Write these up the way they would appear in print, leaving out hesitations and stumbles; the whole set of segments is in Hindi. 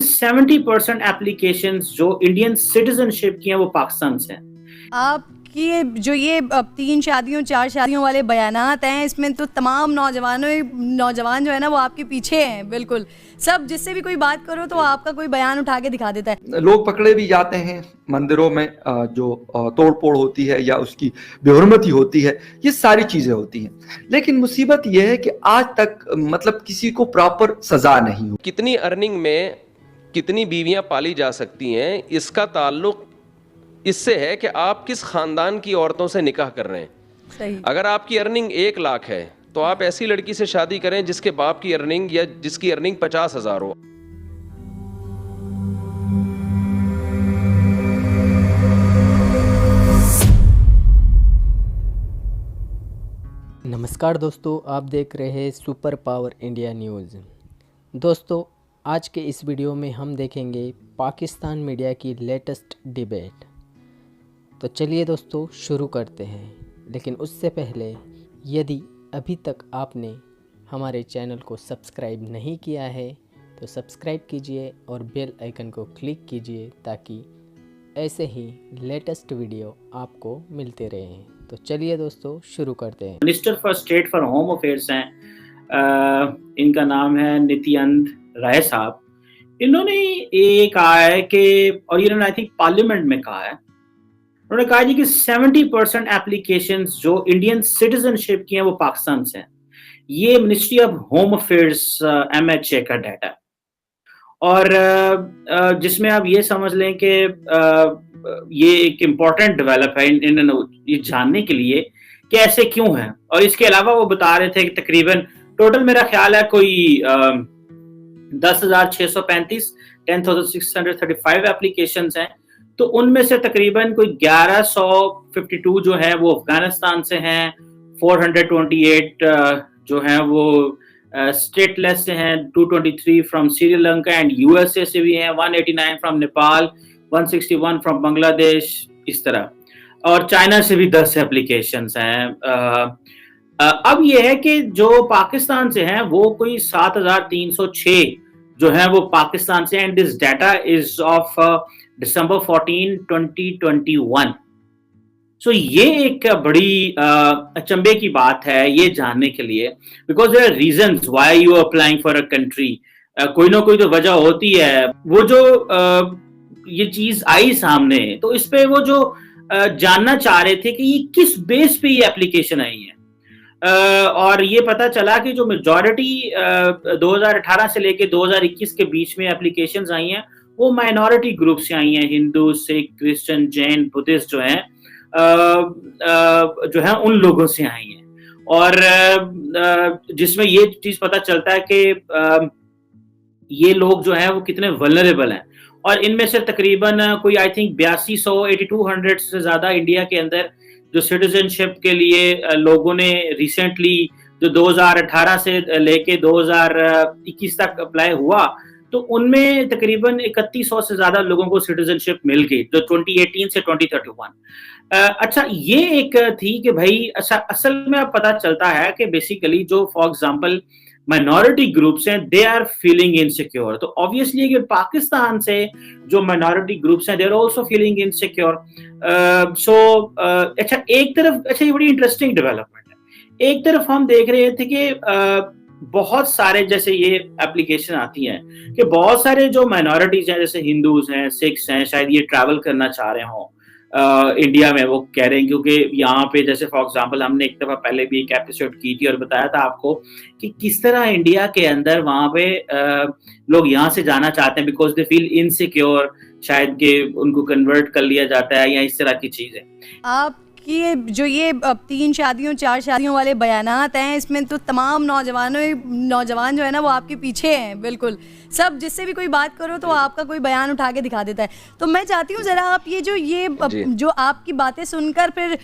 70% एप्लीकेशंस जो इंडियन सिटीजनशिप की हैं वो पाकिस्तान से हैं। आपकी जो ये 3 शादियों 4 शादियों वाले बयानात हैं, इसमें तो तमाम नौजवान जो है ना वो आपके पीछे हैं। बिल्कुल सब, जिससे भी कोई बात करो तो आपका कोई बयान उठा के दिखा देता है। लोग पकड़े भी जाते हैं मंदिरों में, जो तोड़ फोड़ होती है या उसकी बेहुरमती होती है, ये सारी चीजें होती हैं। लेकिन मुसीबत यह है कि आज तक मतलब किसी को प्रॉपर सजा नहीं हुई। कितनी अर्निंग में कितनी बीवियां पाली जा सकती हैं, इसका ताल्लुक इससे है कि आप किस खानदान की औरतों से निकाह कर रहे हैं। सही। अगर आपकी अर्निंग 1 लाख है तो आप ऐसी लड़की से शादी करें जिसके बाप की अर्निंग या जिसकी अर्निंग 50,000 हो। नमस्कार दोस्तों, आप देख रहे हैं सुपर पावर इंडिया न्यूज़। दोस्तों, आज के इस वीडियो में हम देखेंगे पाकिस्तान मीडिया की लेटेस्ट डिबेट। तो चलिए दोस्तों शुरू करते हैं, लेकिन उससे पहले यदि अभी तक आपने हमारे चैनल को सब्सक्राइब नहीं किया है तो सब्सक्राइब कीजिए और बेल आइकन को क्लिक कीजिए ताकि ऐसे ही लेटेस्ट वीडियो आपको मिलते रहें। तो चलिए दोस्तों शुरू करते हैं। Minister for state for home affairs हैं, इनका नाम है नित्यानंद राय साहब। इन्होंने ये कहा है कि, और इन्होंने आई थिंक पार्लियामेंट में कहा है, उन्होंने कहा जी कि 70% एप्लीकेशंस जो इंडियन सिटीजनशिप की हैं वो पाकिस्तान से हैं। ये ministry of home affairs MHA का डाटा है। और जिसमें आप ये समझ लें कि ये एक इम्पॉर्टेंट डेवलप है ये जानने के लिए कि ऐसे क्यों है। और इसके अलावा वो बता रहे थे कि तकरीबन टोटल मेरा ख्याल है कोई 10,635 10,635 एप्लीकेशंस हैं। तो उनमें से तकरीबन कोई 1152 जो है वो अफगानिस्तान से हैं, 428 जो हैं वो स्टेटलेस से हैं, 223 फ्रॉम श्रीलंका एंड USA से भी हैं, 189 फ्रॉम नेपाल, 161 फ्रॉम बांग्लादेश, इस तरह। और चाइना से भी 10 एप्लीकेशंस हैं। अब ये है कि जो पाकिस्तान से हैं वो कोई 7,306 जो है वो पाकिस्तान से, and this data is of December 14, 2021। सो ये एक बड़ी अचंभे की बात है ये जानने के लिए, because there are reasons why you are applying for a country. कोई ना कोई तो वजह होती है। वो जो ये चीज आई सामने, तो इस पे वो जो जानना चाह रहे थे कि ये किस बेस पे ये एप्लीकेशन आई है। और ये पता चला कि जो मेजॉरिटी 2018 से लेके 2021 के बीच में एप्लीकेशंस आई हैं वो माइनॉरिटी ग्रुप से आई हैं, हिंदू, सिख, क्रिश्चियन, जैन, बुद्धिस्ट जो हैं जो है उन लोगों से आई हैं। और जिसमें ये चीज पता चलता है कि ये लोग जो हैं वो कितने वल्नरेबल हैं। और इनमें से तकरीबन कोई आई थिंक 8200 से ज्यादा इंडिया के अंदर जो सिटीजनशिप के लिए लोगों ने रिसेंटली जो 2018 से लेके 2021 तक अप्लाई हुआ, तो उनमें तकरीबन 3100 से ज्यादा लोगों को सिटीजनशिप मिल गई जो 2018 से 2031। अच्छा, ये एक थी कि भाई अच्छा, असल में अब पता चलता है कि बेसिकली जो फॉर एग्जांपल माइनॉरिटी ग्रुप्स हैं दे आर फीलिंग इनसिक्योर। तो ऑब्वियसली कि पाकिस्तान से जो माइनॉरिटी ग्रुप्स हैं they are also feeling insecure. So अच्छा, एक तरफ अच्छा ये बड़ी इंटरेस्टिंग डेवलपमेंट है। एक तरफ हम देख रहे थे कि बहुत सारे जैसे ये एप्लीकेशन आती हैं कि बहुत सारे जो माइनॉरिटीज हैं जैसे हिंदूज हैं, सिख्स हैं, शायद ये ट्रैवल करना चाह रहे हों इंडिया में। वो कह रहे हैं क्योंकि यहाँ पे जैसे फॉर एग्जांपल हमने एक दफा पहले भी एक एपिसोड की थी और बताया था आपको कि किस तरह इंडिया के अंदर वहाँ पे लोग यहाँ से जाना चाहते हैं बिकॉज दे फील इनसिक्योर, शायद के उनको कन्वर्ट कर लिया जाता है या इस तरह की चीज है। आप कि जो ये 3 शादियों 4 शादियों वाले बयानात हैं, इसमें तो तमाम नौजवान जो है ना वो आपके पीछे हैं। बिल्कुल सब, जिससे भी कोई बात करो तो आपका कोई बयान उठा के दिखा देता है। तो मैं चाहती हूँ ज़रा आप ये जो आपकी बातें सुनकर फिर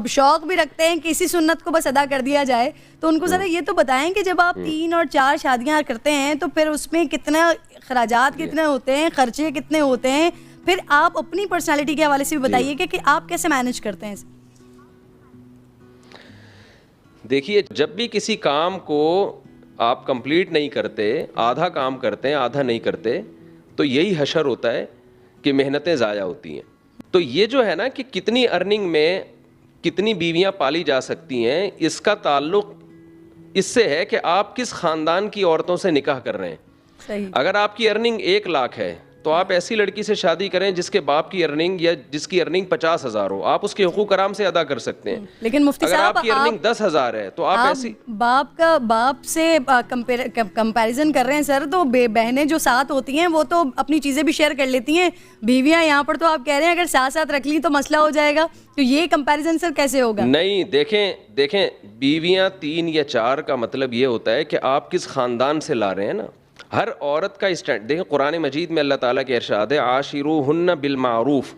शौक भी रखते हैं कि इसी सुन्नत को बस अदा कर दिया जाए, तो उनको ज़रा ये तो बताएं कि जब आप 3 और 4 शादियाँ करते हैं तो फिर उसमें कितना खराजात कितने होते हैं, खर्चे कितने होते हैं, फिर आप अपनी पर्सनैलिटी के हवाले से भी बताइए कि आप कैसे मैनेज करते हैं। देखिए, जब भी किसी काम को आप कंप्लीट नहीं करते, आधा काम करते हैं आधा नहीं करते, तो यही हशर होता है कि मेहनतें ज़ाया होती हैं। तो ये जो है ना कि कितनी अर्निंग में कितनी बीवियां पाली जा सकती हैं, इसका ताल्लुक इससे है कि आप किस ख़ानदान की औरतों से निकाह कर रहे हैं। सही। अगर आपकी अर्निंग 1 लाख है तो आप ऐसी लड़की से शादी करें जिसके बाप की अर्निंग या जिसकी अर्निंग 50,000 हो, आप उसके हुकूक आराम से अदा कर सकते हैं। लेकिन मुफ्ती अगर साहब आपकी अर्निंग 10,000 है तो आप ऐसी बाप से कंपैरिजन कर रहे हैं सर, तो बहनें जो साथ होती हैं वो तो अपनी चीजें भी शेयर कर लेती हैं, बीवियां यहाँ पर तो आप कह रहे हैं अगर साथ साथ रख ली तो मसला हो जाएगा, तो ये कंपैरिजन सर कैसे होगा? नहीं, देखें बीवियां 3 या 4 का मतलब ये होता है कि आप किस खानदान से ला रहे हैं ना। हर औरत का स्टैंड देखें, कुरान मजीद में अल्लाह ताला के इरशाद है आशिरूहुन्ना बिल मारूफ।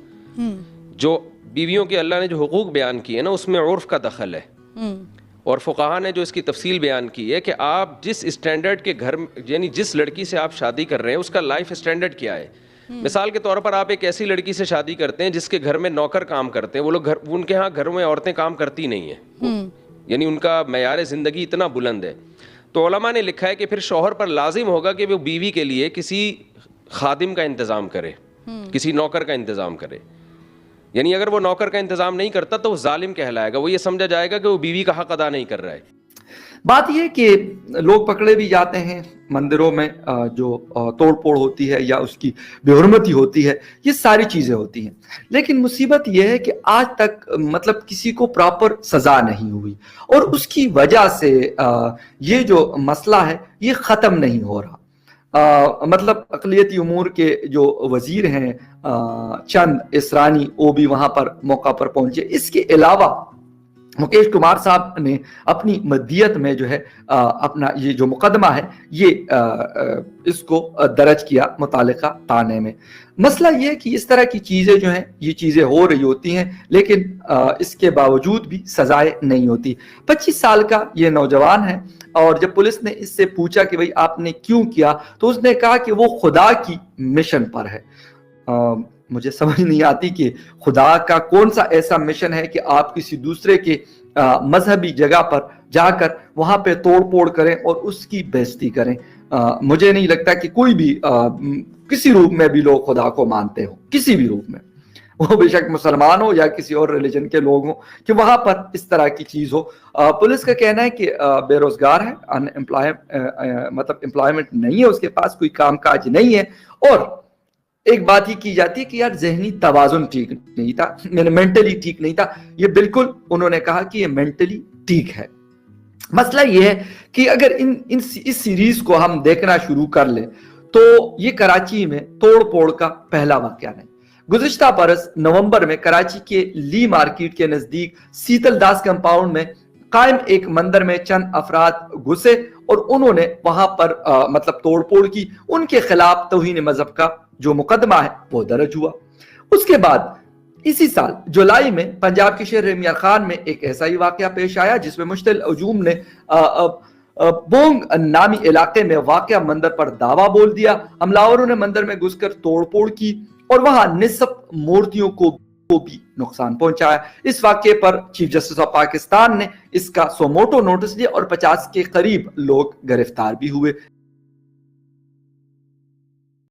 जो बीवियों के अल्लाह ने जो हुकूक बयान किए ना उसमें उर्फ का दखल है, और फुकाहा ने जो इसकी तफसील बयान की है कि आप जिस स्टैंडर्ड के घर यानी जिस लड़की से आप शादी कर रहे हैं उसका लाइफ स्टैंडर्ड क्या है। मिसाल के तौर पर आप एक ऐसी लड़की से शादी करते हैं जिसके घर में नौकर काम करते हैं, वो लोग उनके यहाँ घरों में औरतें काम करती नहीं हैं, यानी उनका मयार ज़िंदगी इतना बुलंद है। तो उलमा ने लिखा है कि फिर शौहर पर लाजिम होगा कि वो बीवी के लिए किसी खादिम का इंतज़ाम करे, किसी नौकर का इंतज़ाम करे। यानी अगर वो नौकर का इंतज़ाम नहीं करता तो वो जालिम कहलाएगा, वो ये समझा जाएगा कि वो बीवी का हक अदा नहीं कर रहा है। बात यह कि लोग पकड़े भी जाते हैं मंदिरों में, जो तोड़ फोड़ होती है या उसकी बेहुरमती होती है, ये सारी चीजें होती हैं। लेकिन मुसीबत यह है कि आज तक मतलब किसी को प्रॉपर सजा नहीं हुई, और उसकी वजह से ये जो मसला है ये खत्म नहीं हो रहा। मतलब अक़लियती उमूर के जो वजीर हैं चंद इसरानी, वो भी वहां पर मौका पर पहुंचे। इसके अलावा मुकेश कुमार साहब ने अपनी मद्दियत में जो है अपना ये जो मुकदमा है ये इसको दर्ज किया मुतालिका थाने में। मसला ये है कि इस तरह की चीजें जो हैं ये चीजें हो रही होती हैं, लेकिन इसके बावजूद भी सजाएं नहीं होती। 25 साल का ये नौजवान है, और जब पुलिस ने इससे पूछा कि भाई आपने क्यों किया, तो उसने कहा कि वो खुदा की मिशन पर है। मुझे समझ नहीं आती कि खुदा का कौन सा ऐसा मिशन है कि आप किसी दूसरे के मजहबी जगह पर जाकर वहां पे तोड़ फोड़ करें और उसकी बेइज्जती करें। मुझे नहीं लगता कि कोई भी किसी रूप में भी लोग खुदा को मानते हो, किसी भी रूप में, वो बेशक मुसलमान हो या किसी और रिलीजन के लोग हो, कि वहां पर इस तरह की चीज हो। पुलिस का कहना है कि बेरोजगार है, मतलब एम्प्लॉयमेंट नहीं है, उसके पास कोई कामकाज नहीं है, और एक बात ही की जाती है कि यार जहनी तवाजुन ठीक नहीं था, मेंटली ठीक नहीं था। ये बिल्कुल उन्होंने कहा कि ये मेंटली ठीक है। मसला ये है कि अगर इस सीरीज को हम देखना शुरू कर ले तो ये कराची में तोड़ फोड़ का पहला वाकया नहीं। गुज़िश्ता बरस नवंबर में कराची के ली मार्केट के नजदीक शीतल दास कंपाउंड में कायम एक मंदिर में चंद अफराद घुसे और उन्होंने वहां पर मतलब तोड़ फोड़ की। उनके खिलाफ तौहीन मजहब का जो मुकदमा है वो दर्ज हुआ। उसके बाद इसी साल जुलाई में पंजाब के शहर मियां खान में एक ऐसा ही वाकया पेश आया जिसमें मुश्तिल हजूम ने बोंग नामी इलाके में वाकया मंदिर पर दावा बोल दिया। हमलावरों ने मंदिर में घुसकर तोड़ फोड़ की और वहां निस्ब मूर्तियों को भी नुकसान पहुंचाया। इस वाकये पर चीफ जस्टिस ऑफ पाकिस्तान ने इसका सोमोटो नोटिस लिया और 50 के करीब लोग गिरफ्तार भी हुए।